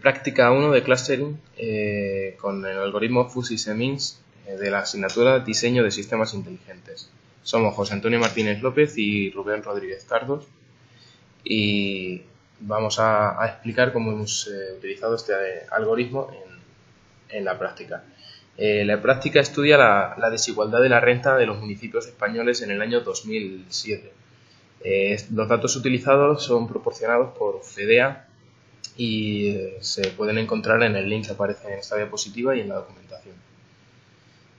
Práctica 1 de Clustering con el algoritmo Fuzzy-Semins de la asignatura Diseño de Sistemas Inteligentes. Somos José Antonio Martínez López y Rubén Rodríguez Cardos y vamos a explicar cómo hemos utilizado este algoritmo en la práctica. La práctica estudia la desigualdad de la renta de los municipios españoles en el año 2007. Los datos utilizados son proporcionados por FEDEA y se pueden encontrar en el link que aparece en esta diapositiva y en la documentación.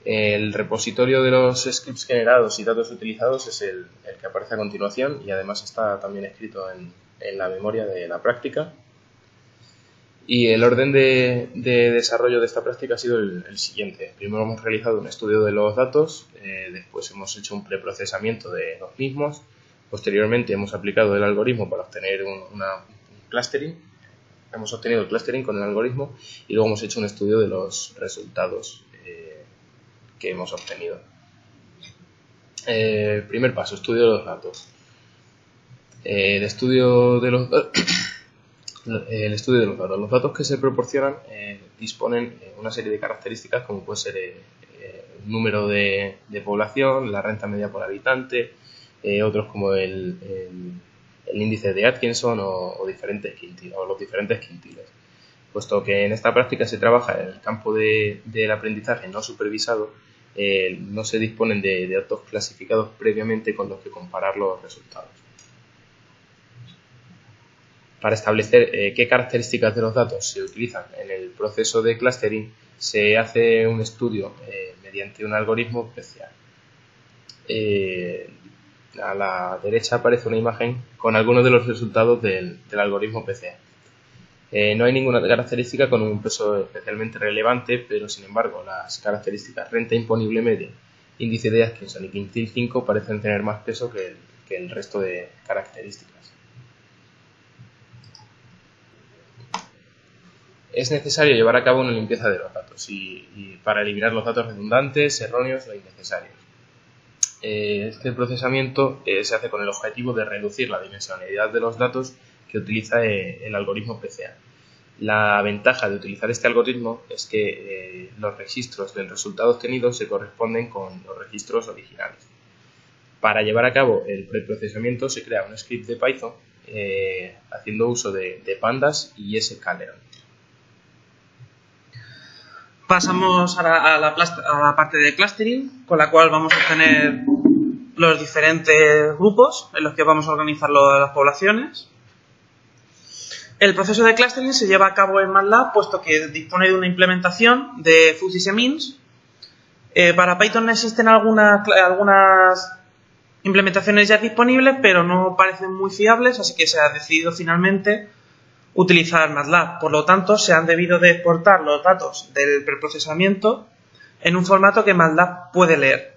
El repositorio de los scripts generados y datos utilizados es el que aparece a continuación y además está también escrito en la memoria de la práctica. Y el orden de desarrollo de esta práctica ha sido el siguiente. Primero hemos realizado un estudio de los datos, después hemos hecho un preprocesamiento de los mismos, posteriormente hemos aplicado el algoritmo para obtener un clustering. Hemos obtenido el clustering con el algoritmo y luego hemos hecho un estudio de los resultados que hemos obtenido. Primer paso, estudio de los datos. El estudio de los datos. Los datos que se proporcionan disponen una serie de características como puede ser el número de población, la renta media por habitante, otros como el índice de Atkinson o los diferentes quintiles. Puesto que en esta práctica se trabaja en el campo del aprendizaje no supervisado, no se disponen de datos clasificados previamente con los que comparar los resultados. Para establecer qué características de los datos se utilizan en el proceso de clustering, se hace un estudio mediante un algoritmo PCA. A la derecha aparece una imagen con algunos de los resultados del algoritmo PCA. No hay ninguna característica con un peso especialmente relevante, pero sin embargo las características renta imponible media, índice de Atkinson y quintil 5 parecen tener más peso que el resto de características. Es necesario llevar a cabo una limpieza de los datos y para eliminar los datos redundantes, erróneos o innecesarios. Este procesamiento se hace con el objetivo de reducir la dimensionalidad de los datos que utiliza el algoritmo PCA. La ventaja de utilizar este algoritmo es que los registros del resultado obtenido se corresponden con los registros originales. Para llevar a cabo el preprocesamiento se crea un script de Python haciendo uso de pandas y sklearn. Pasamos a la parte de clustering, con la cual vamos a obtener los diferentes grupos en los que vamos a organizar las poblaciones. El proceso de clustering se lleva a cabo en MATLAB, puesto que dispone de una implementación de Fuzzy-Semins. Para Python existen algunas implementaciones ya disponibles, pero no parecen muy fiables, así que se ha decidido finalmente utilizar MATLAB. Por lo tanto, se han debido de exportar los datos del preprocesamiento en un formato que MATLAB puede leer.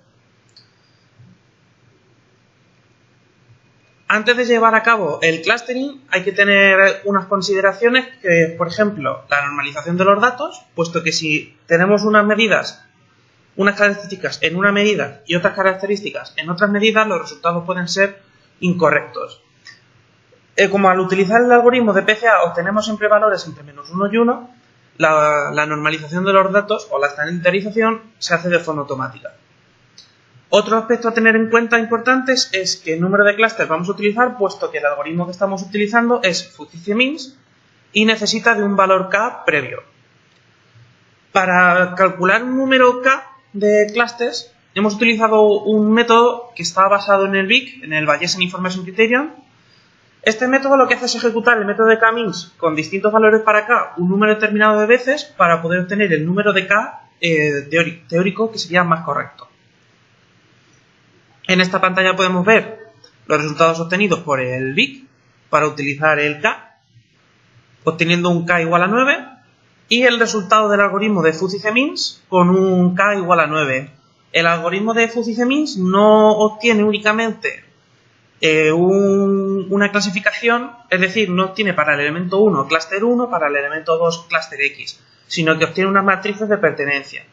Antes de llevar a cabo el clustering hay que tener unas consideraciones que, por ejemplo, la normalización de los datos, puesto que si tenemos unas características en una medida y otras características en otras medidas, los resultados pueden ser incorrectos. Como al utilizar el algoritmo de PCA obtenemos siempre valores entre -1 y 1, la normalización de los datos o la estandarización se hace de forma automática. Otro aspecto a tener en cuenta importantes es que el número de clústeres vamos a utilizar, puesto que el algoritmo que estamos utilizando es Fuzzy-Semins y necesita de un valor K previo. Para calcular un número K de clústeres hemos utilizado un método que está basado en el BIC, en el Bayesian Information Criterion. Este método lo que hace es ejecutar el método de K-means con distintos valores para K un número determinado de veces para poder obtener el número de K teórico que sería más correcto. En esta pantalla podemos ver los resultados obtenidos por el BIC para utilizar el K, obteniendo un K igual a 9, y el resultado del algoritmo de Fuzzy-Semins con un K igual a 9. El algoritmo de Fuzzy-Semins no obtiene únicamente una clasificación, es decir, no obtiene para el elemento 1 clúster 1, para el elemento 2 clúster X, sino que obtiene unas matrices de pertenencia.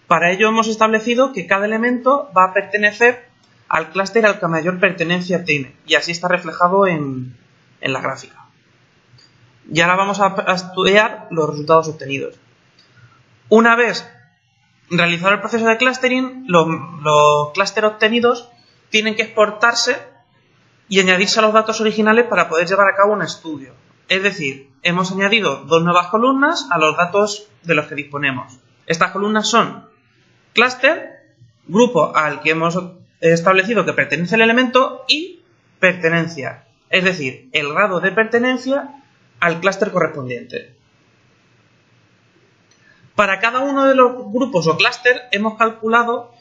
Para ello hemos establecido que cada elemento va a pertenecer al clúster al que mayor pertenencia tiene, y así está reflejado en la gráfica. Y ahora vamos a estudiar los resultados obtenidos. Una vez realizado el proceso de clustering, los clústeres obtenidos tienen que exportarse y añadirse a los datos originales para poder llevar a cabo un estudio. Es decir, hemos añadido 2 nuevas columnas a los datos de los que disponemos. Estas columnas son clúster, grupo al que hemos establecido que pertenece el elemento, y pertenencia, es decir, el grado de pertenencia al clúster correspondiente. Para cada uno de los grupos o clúster hemos calculado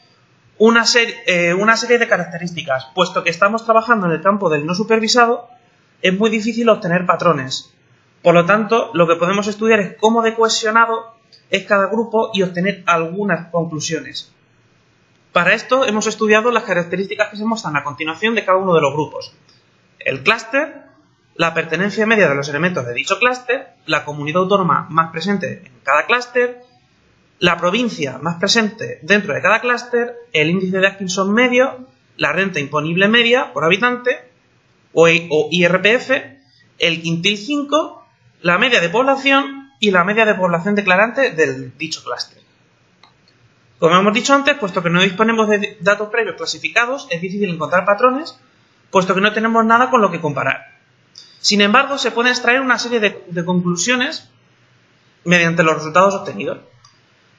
una serie de características. Puesto que estamos trabajando en el campo del no supervisado, es muy difícil obtener patrones. Por lo tanto, lo que podemos estudiar es cómo de cohesionado es cada grupo y obtener algunas conclusiones. Para esto hemos estudiado las características que se muestran a continuación de cada uno de los grupos. El clúster, la pertenencia media de los elementos de dicho clúster, la comunidad autónoma más presente en cada clúster, la provincia más presente dentro de cada clúster, el índice de Atkinson medio, la renta imponible media por habitante o IRPF, el quintil 5, la media de población y la media de población declarante del dicho clúster. Como hemos dicho antes, puesto que no disponemos de datos previos clasificados, es difícil encontrar patrones, puesto que no tenemos nada con lo que comparar. Sin embargo, se pueden extraer una serie de conclusiones mediante los resultados obtenidos.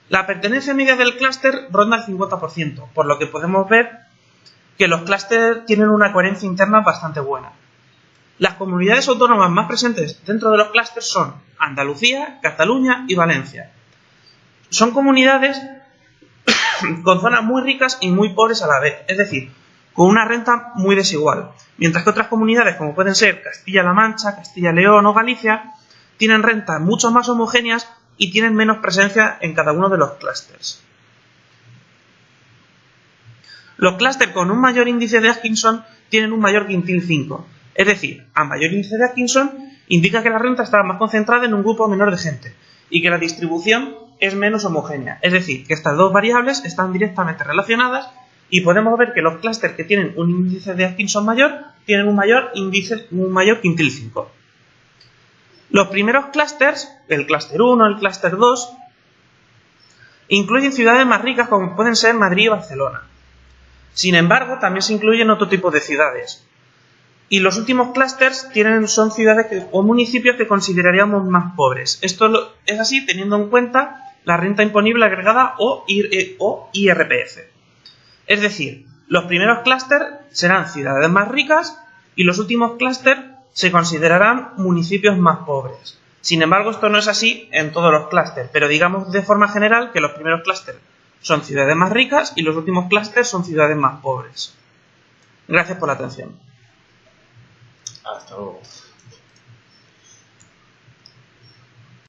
La pertenencia media del clúster ronda el 50%, por lo que podemos ver que los clústeres tienen una coherencia interna bastante buena. Las comunidades autónomas más presentes dentro de los clústeres son Andalucía, Cataluña y Valencia. Son comunidades con zonas muy ricas y muy pobres a la vez, es decir, con una renta muy desigual, mientras que otras comunidades, como pueden ser Castilla-La Mancha, Castilla-León o Galicia, tienen rentas mucho más homogéneas y tienen menos presencia en cada uno de los clústeres. Los clústeres con un mayor índice de Atkinson tienen un mayor quintil 5, es decir, a mayor índice de Atkinson indica que la renta está más concentrada en un grupo menor de gente y que la distribución es menos homogénea, es decir, que estas dos variables están directamente relacionadas y podemos ver que los clústeres que tienen un índice de Atkinson mayor tienen un mayor quintil 5. Los primeros clústeres, el clúster 1, el clúster 2, incluyen ciudades más ricas como pueden ser Madrid y Barcelona. Sin embargo, también se incluyen otro tipo de ciudades. Y los últimos clústeres son ciudades o municipios que consideraríamos más pobres. Esto es así teniendo en cuenta la renta imponible agregada o IRPF. Es decir, los primeros clústeres serán ciudades más ricas y los últimos clústeres se considerarán municipios más pobres. Sin embargo, esto no es así en todos los clústeres, pero digamos de forma general que los primeros clústeres son ciudades más ricas y los últimos clústeres son ciudades más pobres. Gracias por la atención. Hasta luego.